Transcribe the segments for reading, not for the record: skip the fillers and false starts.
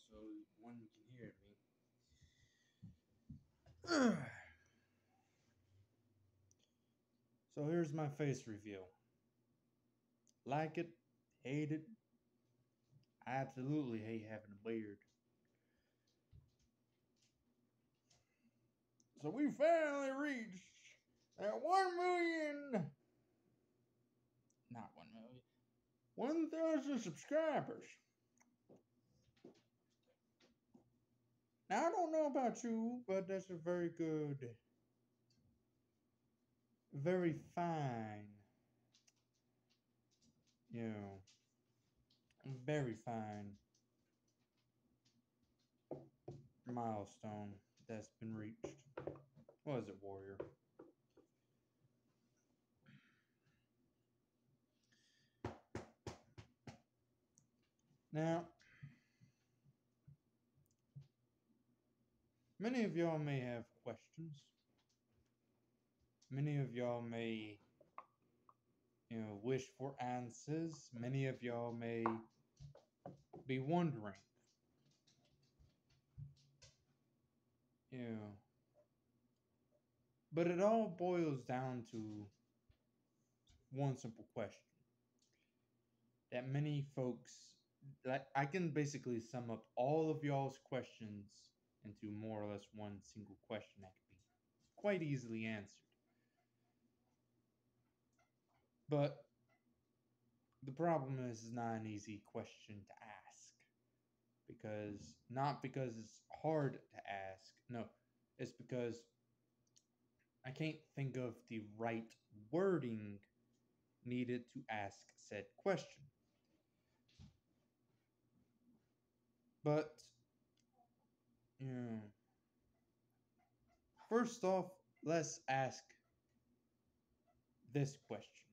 so one can hear me. So here's my face review. Like it, hate it. I absolutely hate having a beard. So we finally reached that 1 million, not 1 million, 1,000 subscribers. Now I don't know about you, but that's a very good, very fine, you know, very fine milestone that's been reached. What is it, Warrior? Now, many of y'all may have questions. Many of y'all may, wish for answers. Many of y'all may be wondering, you know, but it all boils down to one simple question that many folks, like, I can basically sum up all of y'all's questions into more or less one single question that could be quite easily answered. But the problem is, it's not an easy question to ask. Not because it's hard to ask, no, it's because I can't think of the right wording needed to ask said question. But, you know, first off, let's ask this question.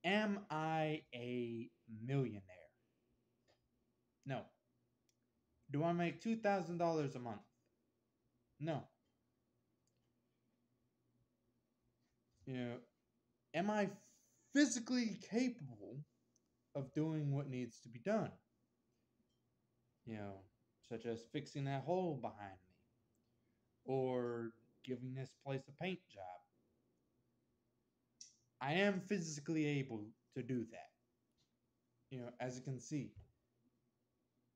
Am I a millionaire? No. Do I make $2,000 a month? No. You know, am I physically capable of doing what needs to be done? You know, such as fixing that hole behind me or giving this place a paint job. I am physically able to do that. You know, as you can see,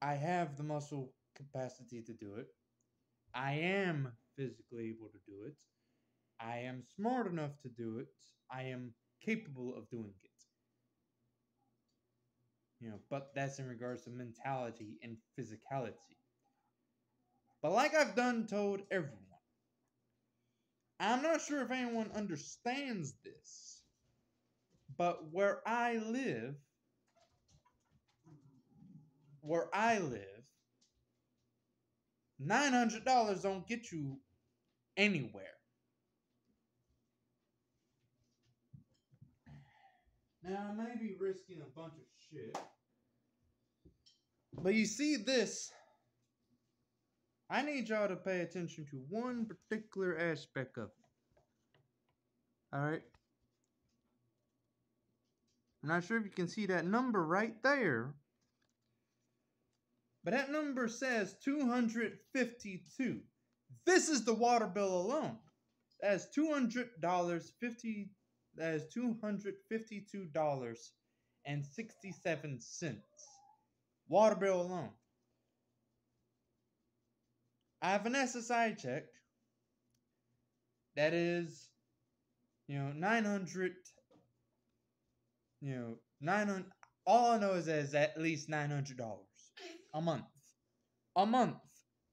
I have the muscle capacity to do it. I am physically able to do it. I am smart enough to do it. I am capable of doing it. You know, but that's in regards to mentality and physicality. But like I've done told everyone, I'm not sure if anyone understands this, but where I live, $900 don't get you anywhere. Now, I may be risking a bunch of shit, but you see this, I need y'all to pay attention to one particular aspect of it. Alright? I'm not sure if you can see that number right there, but that number says 252. This is the water bill alone. That is $200.50. That is $252.67. Water bill alone. I have an SSI check. That is, 900. 900. All I know is that it's at least $900 a month. A month,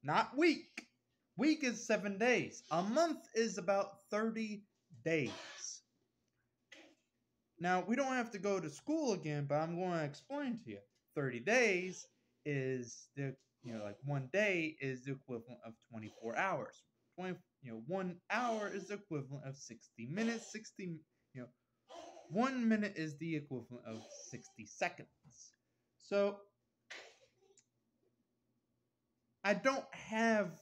not week. Week is 7 days. A month is about 30 days. Now, we don't have to go to school again, but I'm going to explain to you. 30 days is like 1 day is the equivalent of 24 hours. 1 hour is the equivalent of 60 minutes. 1 minute is the equivalent of 60 seconds. So, I don't have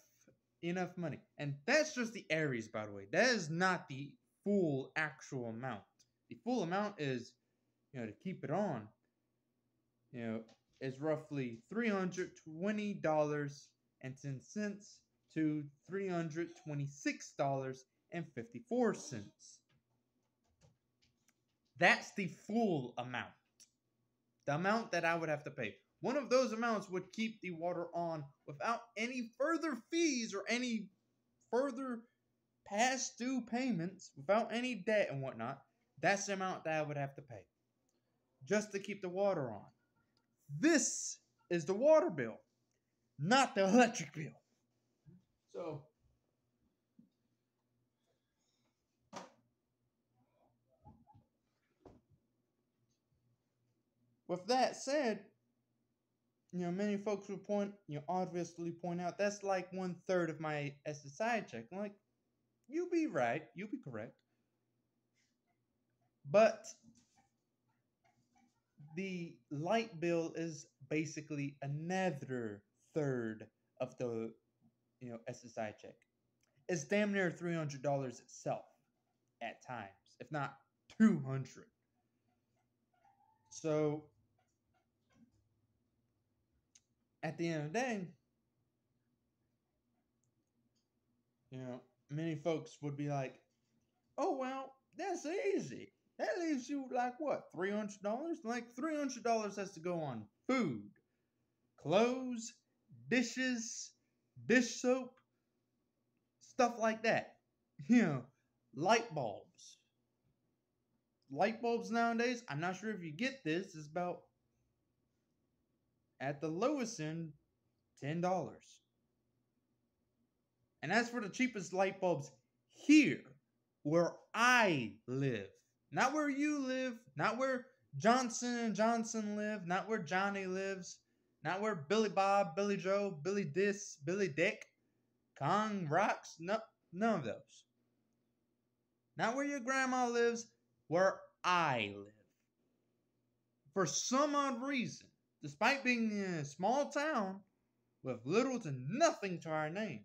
enough money. And that's just the Aries, by the way. That is not the full actual amount. The full amount is, to keep it on, is roughly $320.10 to $326.54. That's the full amount. The amount that I would have to pay. One of those amounts would keep the water on without any further fees or any further past due payments, without any debt and whatnot. That's the amount that I would have to pay just to keep the water on. This is the water bill, not the electric bill. So, with that said, many folks would obviously point out that's like 1/3 of my SSI check. I'm like, you'll be right, you'll be correct. But the light bill is basically another third of the SSI check. It's damn near $300 itself at times, if not 200. So at the end of the day, many folks would be like, oh, well, that's easy. That leaves you like what, $300? Like $300 has to go on food, clothes, dishes, dish soap, stuff like that. Light bulbs. Light bulbs nowadays, I'm not sure if you get this, is about, at the lowest end, $10. And that's for the cheapest light bulbs here, where I live. Not where you live, not where Johnson & Johnson live, not where Johnny lives, not where Billy Bob, Billy Joe, Billy Dis, Billy Dick, Kong Rocks, no, none of those. Not where your grandma lives, where I live. For some odd reason, despite being in a small town with little to nothing to our name,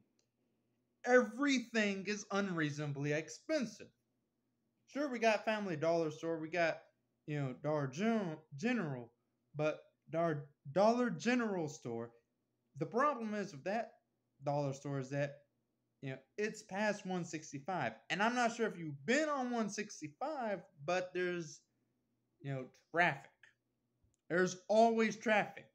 everything is unreasonably expensive. Sure, we got Family Dollar Store, we got, Dollar General, but Dollar General Store, the problem is with that dollar store is that, it's past 165. And I'm not sure if you've been on 165, but there's, traffic. There's always traffic.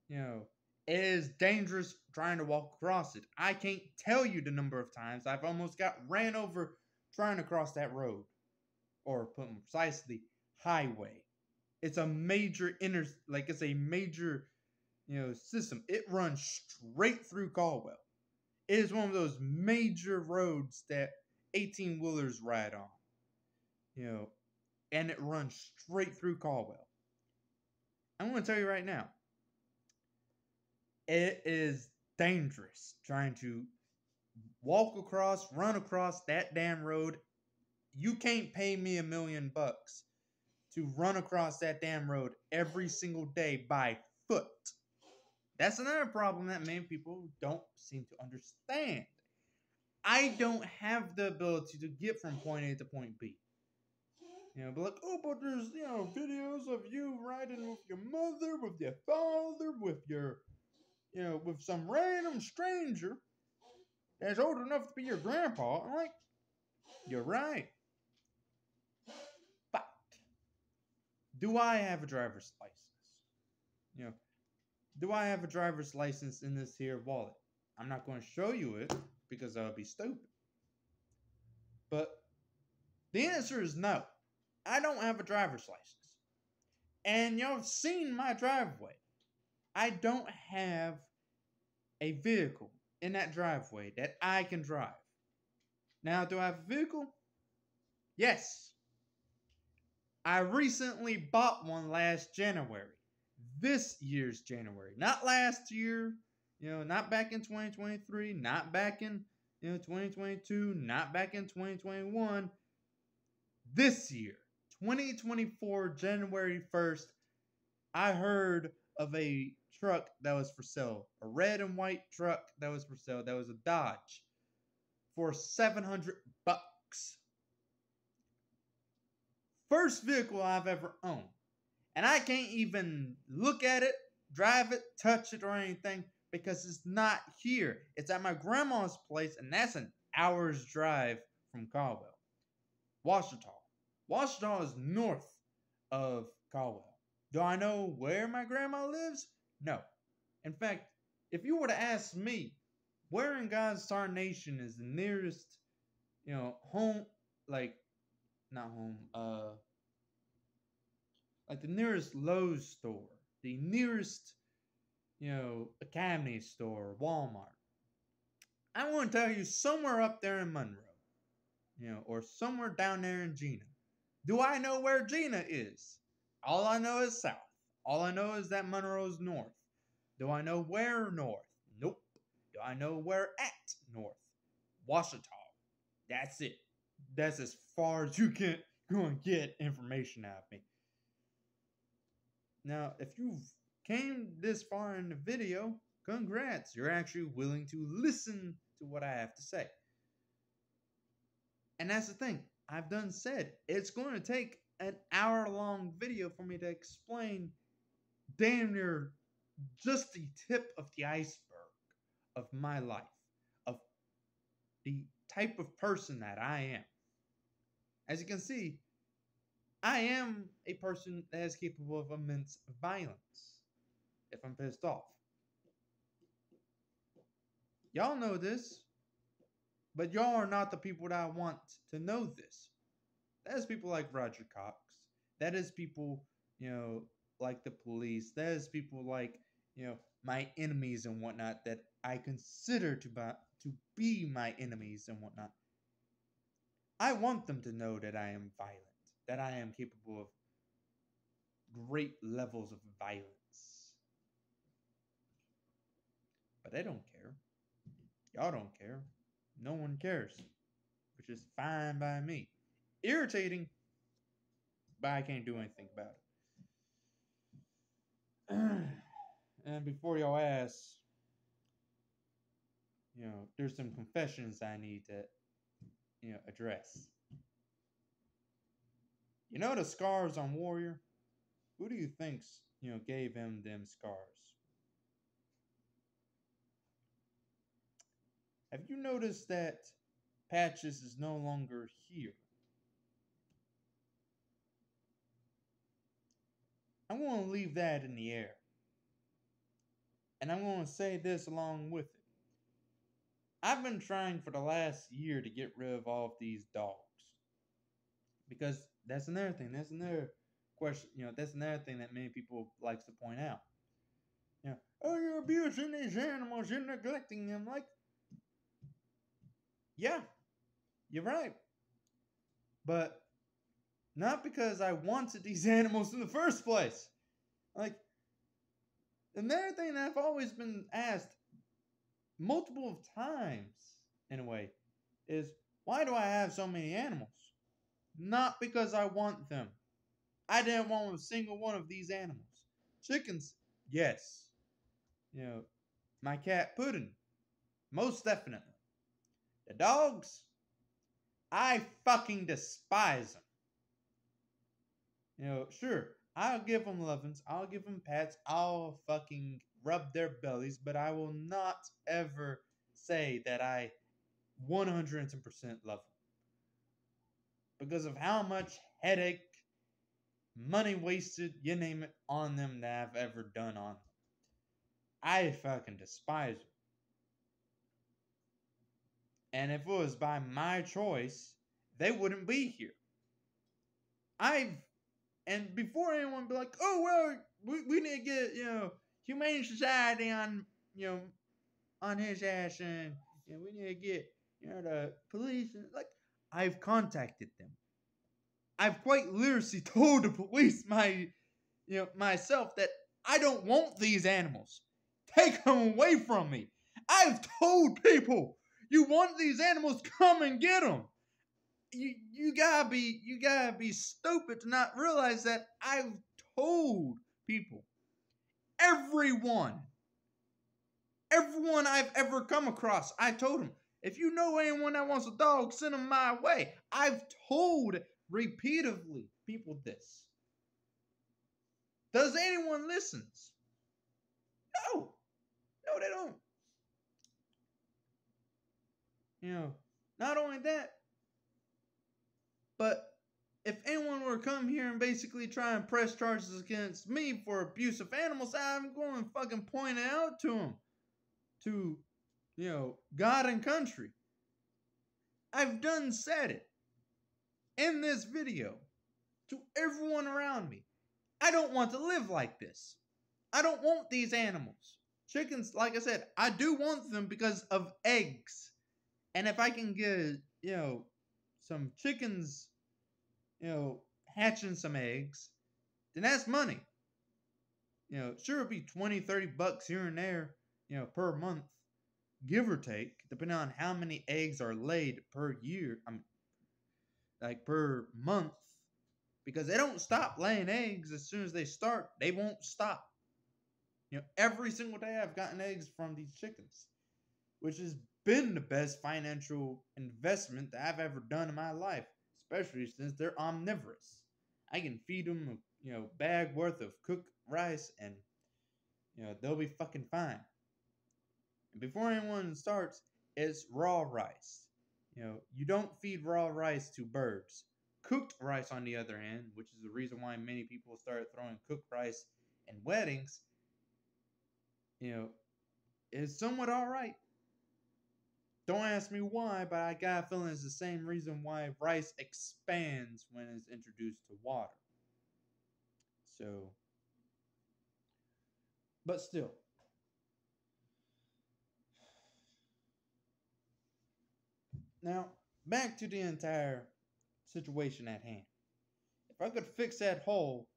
It is dangerous trying to walk across it. I can't tell you the number of times I've almost got ran over trying to cross that road. Or put more precisely, highway. It's a major it's a major, system. It runs straight through Caldwell. It is one of those major roads that 18-wheelers ride on. And it runs straight through Caldwell. I'm going to tell you right now, it is dangerous trying to run across that damn road. You can't pay me $1 million to run across that damn road every single day by foot. That's another problem that many people don't seem to understand. I don't have the ability to get from point A to point B. But like, oh, but there's, videos of you riding with your mother, with your father, with your, with some random stranger that's old enough to be your grandpa. I'm like, you're right. But do I have a driver's license? Do I have a driver's license in this here wallet? I'm not going to show you it because that would be stupid. But the answer is no. I don't have a driver's license. And y'all have seen my driveway. I don't have a vehicle in that driveway that I can drive. Now, do I have a vehicle? Yes. I recently bought one last January. This year's January. Not last year. Not back in 2023. Not back in 2022. Not back in 2021. This year. 2024, January 1st, I heard of a truck that was for sale. A red and white truck that was for sale. That was a Dodge. For $700. First vehicle I've ever owned. And I can't even look at it, drive it, touch it, or anything because it's not here. It's at my grandma's place, and that's an hour's drive from Caldwell. Ouachita. Ouachita is north of Caldwell. Do I know where my grandma lives? No. In fact, if you were to ask me, where in God's tarnation is the nearest, home, like, not home, like the nearest Lowe's store, the nearest, Academy store, Walmart. I want to tell you somewhere up there in Monroe, or somewhere down there in Gina. Do I know where Gina is? All I know is south. All I know is that Monroe is north. Do I know where north? Nope. Do I know where at north? Ouachita. That's it. That's as far as you can go and get information out of me. Now, if you've came this far in the video, congrats. You're actually willing to listen to what I have to say. And that's the thing. I've done said it's going to take an hour-long video for me to explain damn near just the tip of the iceberg of my life, of the type of person that I am. As you can see, I am a person that is capable of immense violence if I'm pissed off. Y'all know this, but y'all are not the people that I want to know this. That is people like Roger Cox. That is people, like the police. That is people like, my enemies and whatnot that I consider to be my enemies and whatnot. I want them to know that I am violent, that I am capable of great levels of violence. But they don't care. Y'all don't care. No one cares, which is fine by me. Irritating, but I can't do anything about it. And before y'all ask, there's some confessions I need to, address. You know the scars on Warrior? Who do you think, gave him them scars? Have you noticed that Patches is no longer here? I'm going to leave that in the air. And I'm going to say this along with it. I've been trying for the last year to get rid of all of these dogs. Because that's another thing. That's another question. That's another thing that many people likes to point out. Oh, you're abusing these animals. You're neglecting them. Like, yeah, you're right. But not because I wanted these animals in the first place. Like, another thing that I've always been asked multiple times, in a way, is why do I have so many animals? Not because I want them. I didn't want a single one of these animals. Chickens, yes. My cat Puddin, most definitely. The dogs, I fucking despise them. Sure, I'll give them lovins, I'll give them pats, I'll fucking rub their bellies, but I will not ever say that I 110% love them. Because of how much headache, money wasted, you name it, on them that I've ever done on them. I fucking despise them. And if it was by my choice, they wouldn't be here. And before anyone be like, oh, well, we need to get, Humane Society on, on his ass, and we need to get, the police, and like, I've contacted them. I've quite literally told the police myself that I don't want these animals. Take them away from me. I've told people, you want these animals, come and get them. You gotta be stupid to not realize that I've told people, everyone I've ever come across, I told them, if you know anyone that wants a dog, send them my way. I've told repeatedly people this. Does anyone listen? No. No, they don't. You know, not only that, but if anyone were to come here and basically try and press charges against me for abuse of animals, I'm going to fucking point it out to them. To, God and country. I've done said it in this video to everyone around me. I don't want to live like this. I don't want these animals. Chickens, like I said, I do want them because of eggs. And if I can get, some chickens, hatching some eggs, then that's money. Sure, it'll be 20, 30 bucks here and there, per month, give or take, depending on how many eggs are laid per year. Like per month. Because they don't stop laying eggs as soon as they start. They won't stop. Every single day I've gotten eggs from these chickens, which has been the best financial investment that I've ever done in my life, especially since they're omnivorous. I can feed them, bag worth of cooked rice, and they'll be fucking fine. And before anyone starts, it's raw rice. You don't feed raw rice to birds. Cooked rice, on the other hand, which is the reason why many people start throwing cooked rice in weddings, is somewhat alright. Don't ask me why, but I got a feeling it's the same reason why rice expands when it's introduced to water. So, but still. Now, back to the entire situation at hand. If I could fix that hole,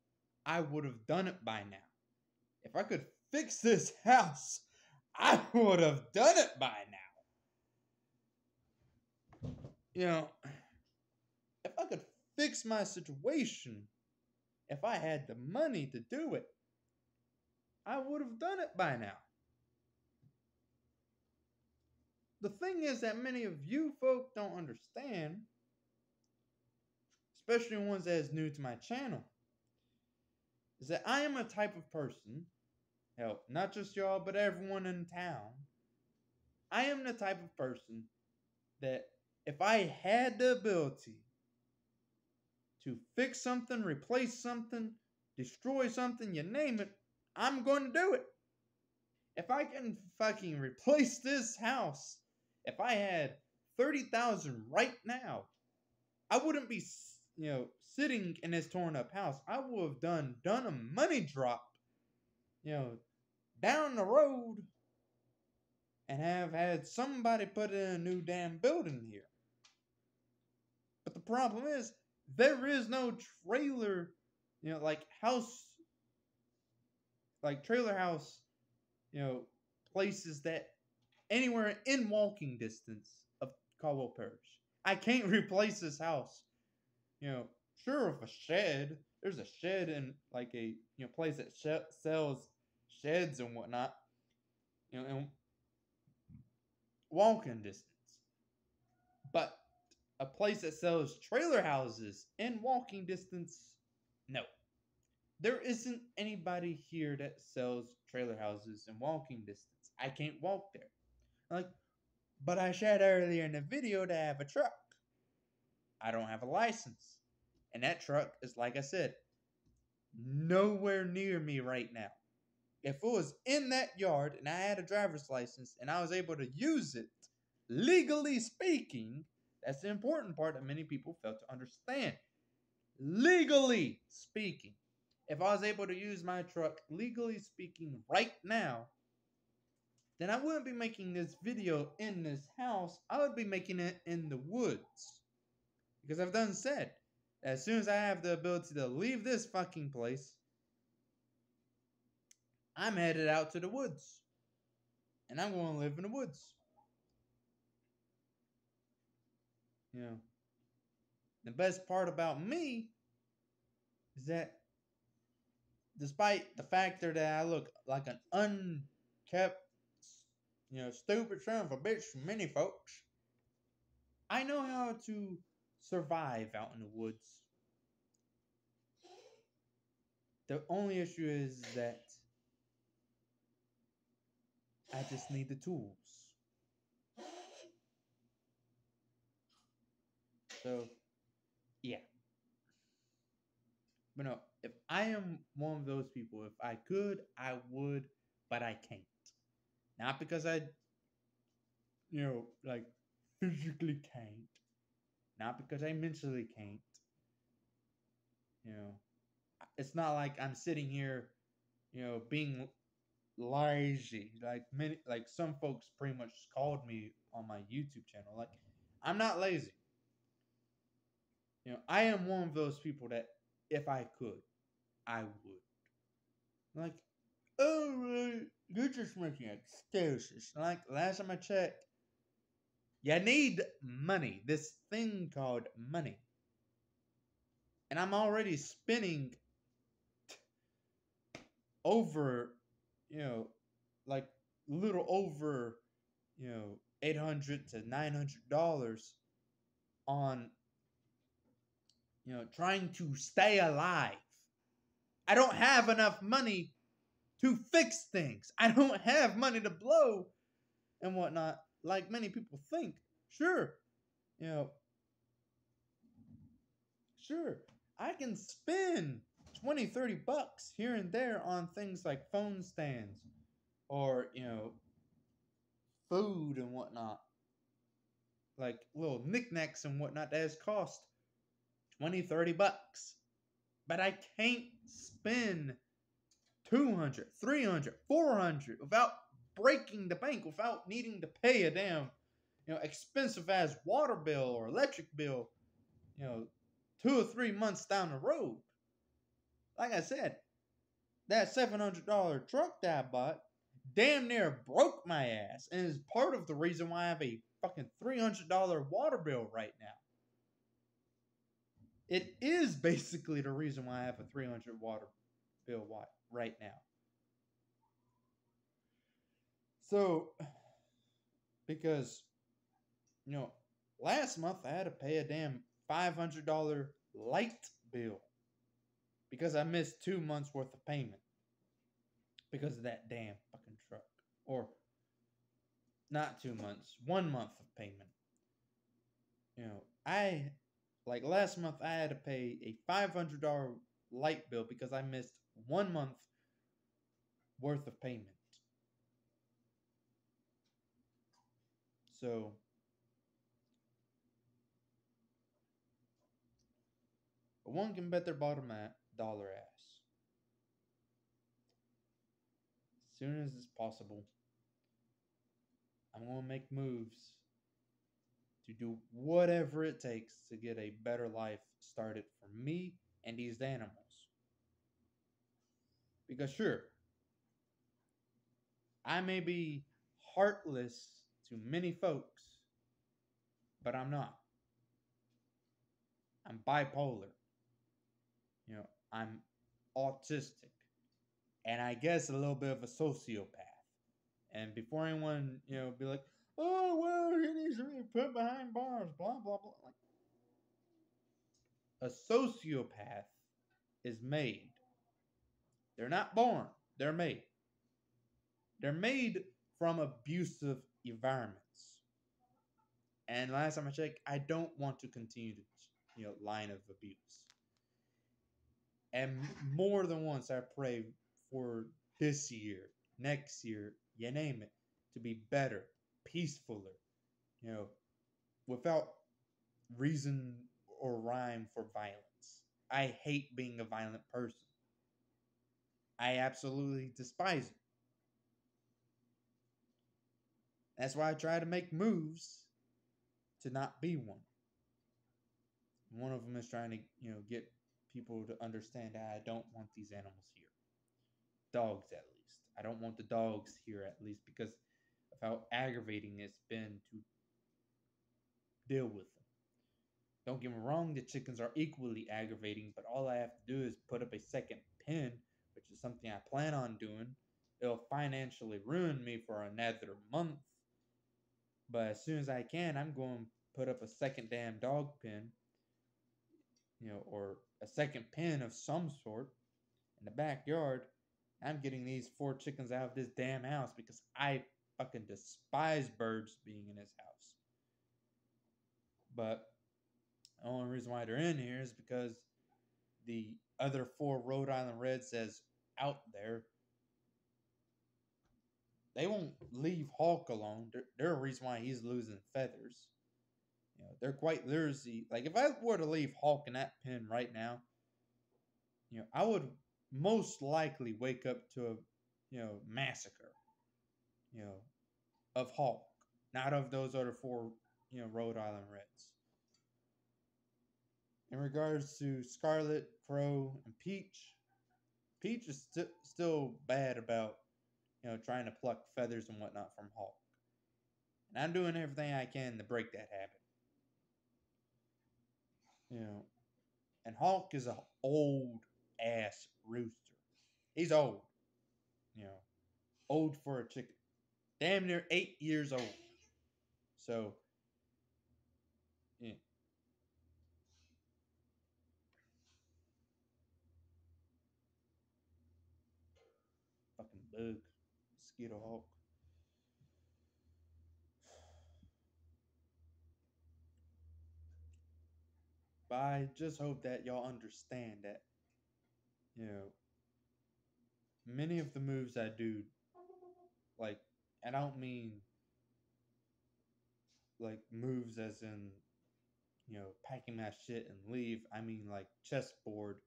I would have done it by now. If I could fix this house, I would have done it by now. If I could fix my situation, if I had the money to do it, I would have done it by now. The thing is that many of you folk don't understand, especially ones that is new to my channel, is that I am a type of person, hell, not just y'all, but everyone in town. I am the type of person that if I had the ability to fix something, replace something, destroy something, you name it, I'm going to do it. If I can fucking replace this house, if I had 30,000 right now, I wouldn't be, sitting in this torn up house. I would have done a money drop, down the road, and have had somebody put in a new damn building here. But the problem is, there is no trailer, house, trailer house, places that anywhere in walking distance of Caldwell Parish. I can't replace this house. Sure, with a shed. There's a shed in a place that sells sheds and whatnot. In walking distance. But a place that sells trailer houses in walking distance, no. There isn't anybody here that sells trailer houses in walking distance. I can't walk there. But I shared earlier in the video that I have a truck. I don't have a license. And that truck is, like I said, nowhere near me right now. If it was in that yard and I had a driver's license and I was able to use it, legally speaking, that's the important part that many people fail to understand. Legally speaking. If I was able to use my truck, legally speaking, right now, then I wouldn't be making this video in this house. I would be making it in the woods. Because I've done said, as soon as I have the ability to leave this fucking place, I'm headed out to the woods. And I'm going to live in the woods. The best part about me is that despite the factor that I look like an unkept, stupid son of a bitch from many folks, I know how to survive out in the woods. The only issue is that I just need the tools. So, yeah. But no, if I am one of those people, if I could, I would, but I can't. Not because I, like physically can't. Not because I mentally can't. You know, it's not like I'm sitting here, being lazy. Like some folks pretty much called me on my YouTube channel. Like, I'm not lazy. I am one of those people that if I could, I would. Like, oh, you're just making excuses. Like, last time I checked, you need money. This thing called money. And I'm already spending over, you know, like little over, $800 to $900 on, trying to stay alive. I don't have enough money to fix things. I don't have money to blow and whatnot, like many people think. Sure, you know, sure, I can spend 20, $30 here and there on things like phone stands or, food and whatnot, like little knickknacks and whatnot that has cost 20, $30. But I can't spend 200, 300, 400 without breaking the bank, without needing to pay a damn, expensive ass water bill or electric bill, you know, 2 or 3 months down the road. Like I said, that $700 truck that I bought damn near broke my ass and is part of the reason why I have a fucking $300 water bill right now. It is basically the reason why I have a 300 water bill right now. So, because, last month I had to pay a damn $500 light bill because I missed 2 months worth of payment because of that damn fucking truck. Or, not 2 months, 1 month of payment. I, like last month, I had to pay a $500 light bill because I missed 1 month worth of payment. So, one can bet their bottom dollar ass. As soon as it's possible, I'm going to make moves to do whatever it takes to get a better life started for me and these animals. Because, sure, I may be heartless to many folks, but I'm not. I'm bipolar. I'm autistic. And I guess a little bit of a sociopath. And before anyone, be like, oh, well, he needs to be put behind bars, blah, blah, blah. Like, a sociopath is made. They're not born, they're made. They're made from abusive environments. And last time I checked, I don't want to continue the line of abuse. And more than once, I pray for this year, next year, you name it, to be better, peacefuler, without reason or rhyme for violence. I hate being a violent person. I absolutely despise it. That's why I try to make moves to not be one. One of them is trying to, get people to understand that I don't want these animals here. Dogs, at least. I don't want the dogs here, at least, because of how aggravating it's been to deal with them. Don't get me wrong, the chickens are equally aggravating, but all I have to do is put up a second pen, which is something I plan on doing. It'll financially ruin me for another month. But as soon as I can, I'm going to put up a second damn dog pen, or a second pen of some sort, in the backyard. I'm getting these four chickens out of this damn house because I fucking despise birds being in this house. But the only reason why they're in here is because the other four Rhode Island Reds that's out there, they won't leave Hulk alone. They're a reason why he's losing feathers. They're quite literally like if I were to leave Hulk in that pen right now, I would most likely wake up to a massacre, you know, of Hulk, not of those other four, Rhode Island Reds. In regards to Scarlet, Crow, and Peach, Peach is still bad about trying to pluck feathers and whatnot from Hulk, and I'm doing everything I can to break that habit. And Hulk is a old ass rooster. He's old, you know, old for a chicken, damn near 8 years old. So, yeah. Fucking bug, mosquito Hulk. But I just hope that y'all understand that, you know, many of the moves I do, like, I don't mean like moves as in, packing my shit and leave. I mean like chessboard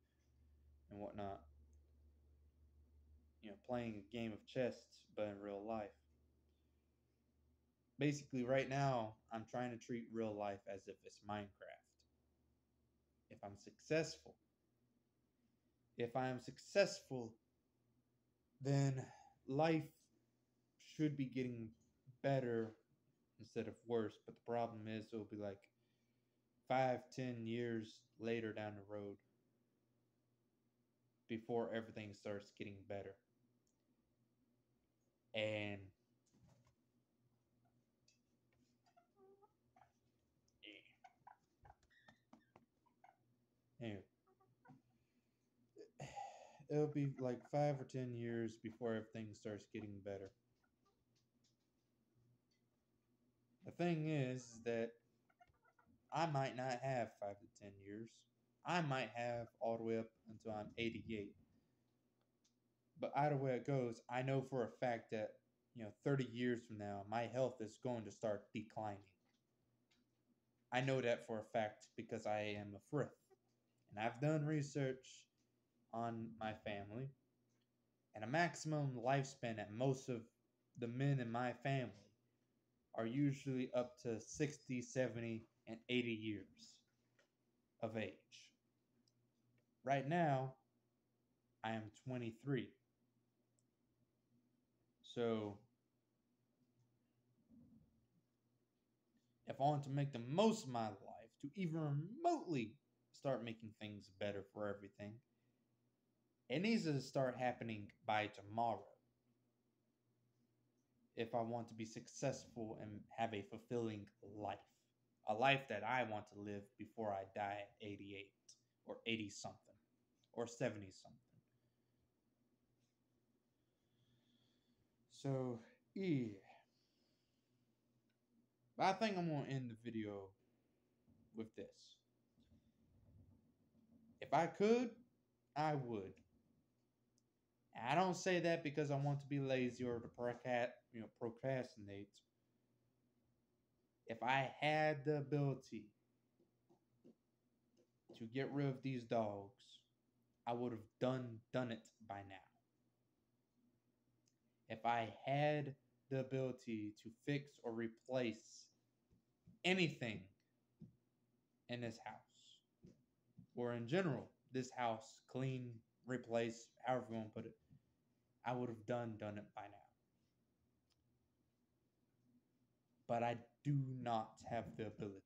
and whatnot. Playing a game of chess, but in real life. Basically, right now, I'm trying to treat real life as if it's Minecraft. If I'm successful, if I am successful, then life should be getting better instead of worse. But the problem is, it'll be like 5, 10 years later down the road before everything starts getting better. And anyway, it'll be like 5 or 10 years before everything starts getting better. The thing is that I might not have 5 to 10 years. I might have all the way up until I'm 88. But either way it goes, I know for a fact that 30 years from now, my health is going to start declining. I know that for a fact because I am a frith. And I've done research on my family, and a maximum lifespan at most of the men in my family are usually up to 60, 70, and 80 years of age. Right now, I am 23. So, if I want to make the most of my life to even remotely start making things better for everything, it needs to start happening by tomorrow. If I want to be successful and have a fulfilling life, a life that I want to live before I die at 88 or 80 something or 70 something. So, yeah. But I think I'm going to end the video with this. If I could, I would. I don't say that because I want to be lazy or to procrastinate. If I had the ability to get rid of these dogs, I would have done it by now. If I had the ability to fix or replace anything in this house, or in general, this house, clean, replace, however you want to put it, I would have done it by now. But I do not have the ability.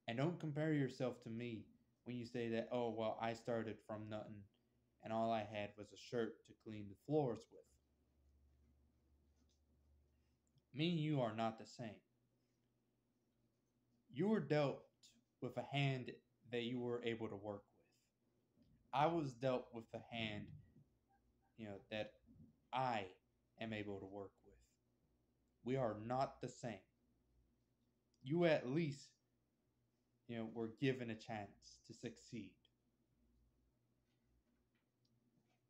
And don't compare yourself to me when you say that, oh, well, I started from nothing and all I had was a shirt to clean the floors with. Me and you are not the same. You were dealt with a hand that you were able to work with. I was dealt with the hand, that I am able to work with. We are not the same. You at least, were given a chance to succeed.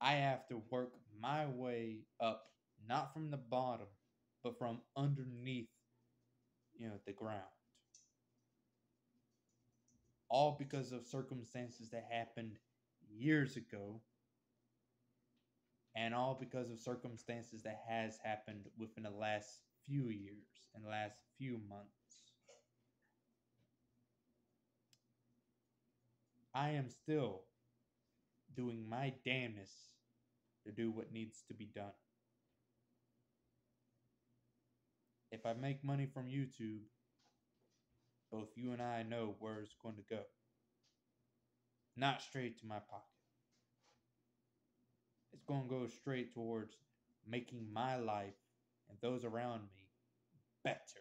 I have to work my way up, not from the bottom, but from underneath, the ground. All because of circumstances that happened years ago, and all because of circumstances that has happened within the last few years and last few months. I am still doing my damnedest to do what needs to be done. If I make money from YouTube, both you and I know where it's going to go. Not straight to my pocket. It's going to go straight towards making my life and those around me better.